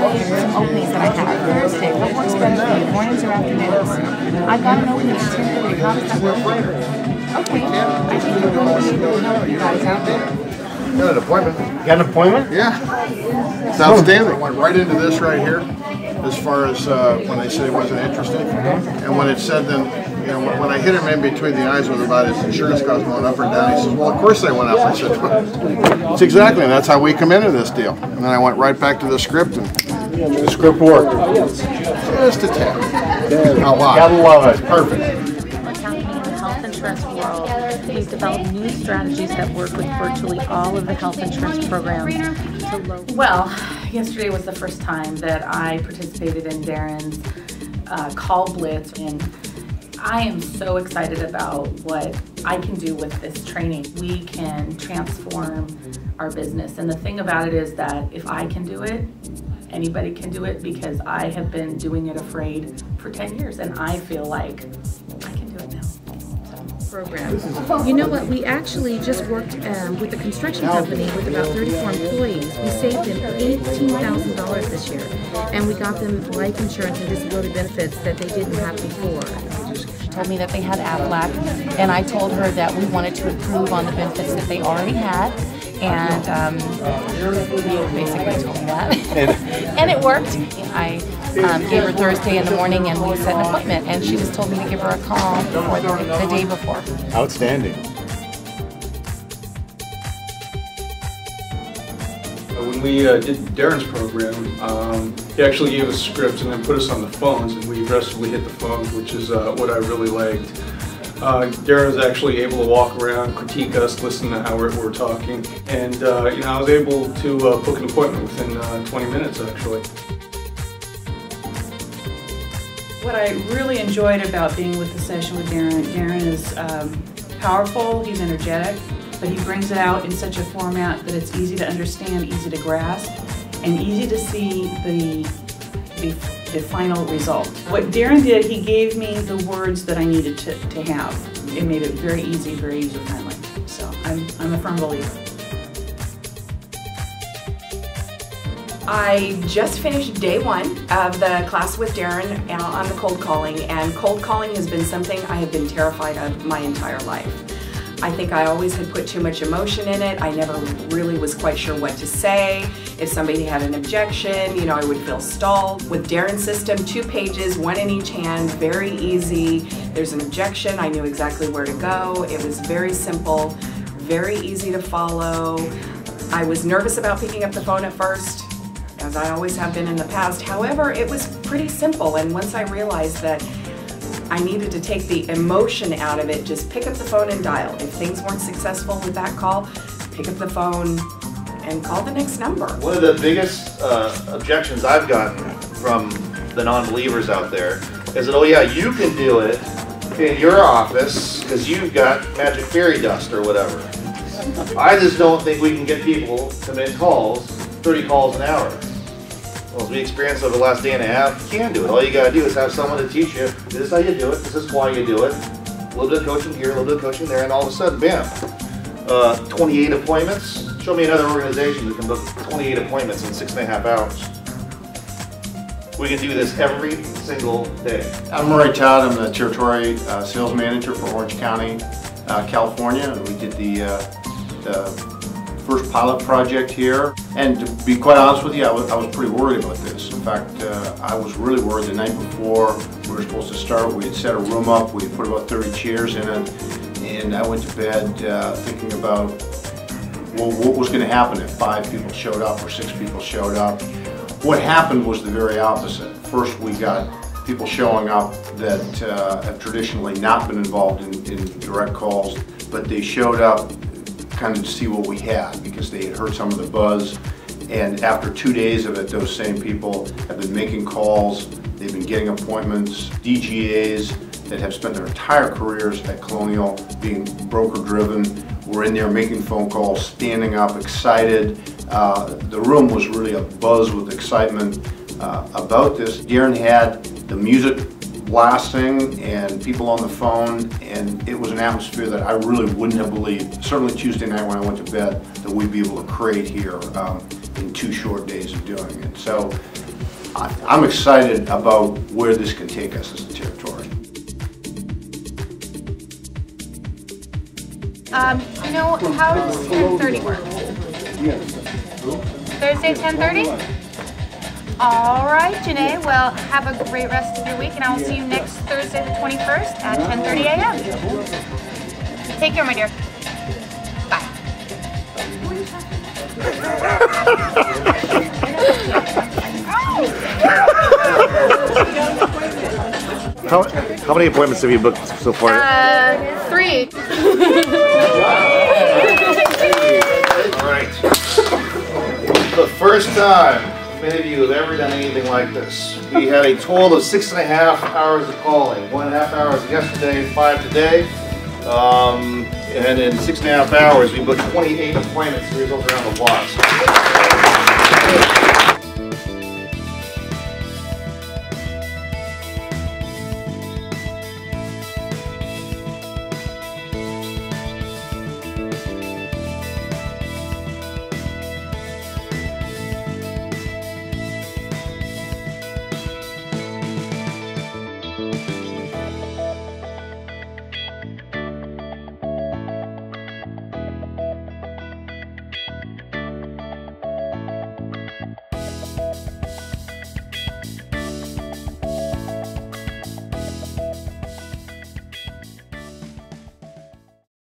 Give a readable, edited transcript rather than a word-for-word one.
tell you some openings that I have. Thursday, what works better for you, mornings or afternoons? I got an opening at 10:30. How does that work for you? Okay, I think we're going to be able to help you guys out there. Got an appointment. You got an appointment? Yeah. It's outstanding. Went right into this right here, as far as when they said it wasn't interesting. And when it said then, you know, when I hit him in between the eyes with about his insurance costs going up or down, he says, well, of course they went up. I said, well, it's exactly, and that's how we come into this deal. And then I went right back to the script, and the script worked. Just a tad. Oh, wow. Gotta love it. Perfect. What's happening in the health insurance world, we've developed new strategies that work with virtually all of the health insurance programs to low. Well, yesterday was the first time that I participated in Darren's call blitz, and I am so excited about what I can do with this training. We can transform our business, and the thing about it is that if I can do it, anybody can do it, because I have been doing it afraid for 10 years, and I feel like I can do it now. Program. You know what? We actually just worked with a construction company with about 34 employees. We saved them $18,000 this year, and we got them life insurance and disability benefits that they didn't have before. She told me that they had Aflac, and I told her that we wanted to improve on the benefits that they already had, and basically told me that, and it worked. I gave her Thursday in the morning, and we set an appointment, and she just told me to give her a call before the day before. Outstanding. When we did Darren's program, he actually gave us scripts and then put us on the phones, and we aggressively hit the phones, which is what I really liked. Darren was actually able to walk around, critique us, listen to how we're talking, and you know, I was able to book an appointment within 20 minutes actually. What I really enjoyed about being with the session with Darren is powerful, he's energetic, but he brings it out in such a format that it's easy to understand, easy to grasp, and easy to see the final result. What Darren did, he gave me the words that I needed to have. It made it very user-friendly. So I'm a firm believer. I just finished day one of the class with Darren on the cold calling, and cold calling has been something I have been terrified of my entire life. I think I always had put too much emotion in it. I never really was quite sure what to say. If somebody had an objection, you know, I would feel stalled. With Darren's system, 2 pages, 1 in each hand, very easy. There's an objection, I knew exactly where to go. It was very simple, very easy to follow. I was nervous about picking up the phone at first, as I always have been in the past. However, it was pretty simple, and once I realized that I needed to take the emotion out of it, just pick up the phone and dial. If things weren't successful with that call, pick up the phone and call the next number. One of the biggest objections I've gotten from the non-believers out there is that, oh yeah, you can do it in your office because you've got magic fairy dust or whatever. I just don't think we can get people to make calls, 30 calls an hour. Well, as we experienced over the last day and a half, you can do it. All you gotta do is have someone to teach you, this is how you do it, this is why you do it. A little bit of coaching here, a little bit of coaching there, and all of a sudden, bam. 28 appointments. Show me another organization that can book 28 appointments in 6.5 hours. We can do this every single day. I'm Murray Todd. I'm the Territory Sales Manager for Orange County, California, and we did the first pilot project here. And to be quite honest with you, I was pretty worried about this. In fact, I was really worried the night before we were supposed to start. We had set a room up, we had put about 30 chairs in it, and I went to bed thinking about, well, what was going to happen if 5 people showed up or 6 people showed up. What happened was the very opposite. First, we got people showing up that have traditionally not been involved in direct calls, but they showed up kind of to see what we had because they had heard some of the buzz. And after 2 days of it, those same people have been making calls, they've been getting appointments, DGAs that have spent their entire careers at Colonial being broker-driven. We're in there making phone calls, standing up, excited. The room was really abuzz with excitement about this. Darren had the music blasting and people on the phone, and it was an atmosphere that I really wouldn't have believed, certainly Tuesday night when I went to bed, that we'd be able to create here in 2 short days of doing it. So I'm excited about where this can take us as a territory. You know, how does 10:30 work? Thursday, 10:30? All right, Janae. Well, have a great rest of your week, and I will see you next Thursday, the 21st at 10:30 a.m. Take care, my dear. Bye. How many appointments have you booked so far? 3. All right. The first time many of you have ever done anything like this. We had a total of 6.5 hours of calling. 1.5 hours yesterday, 5 today. And in 6.5 hours, we booked 28 appointments. Here's a round of applause.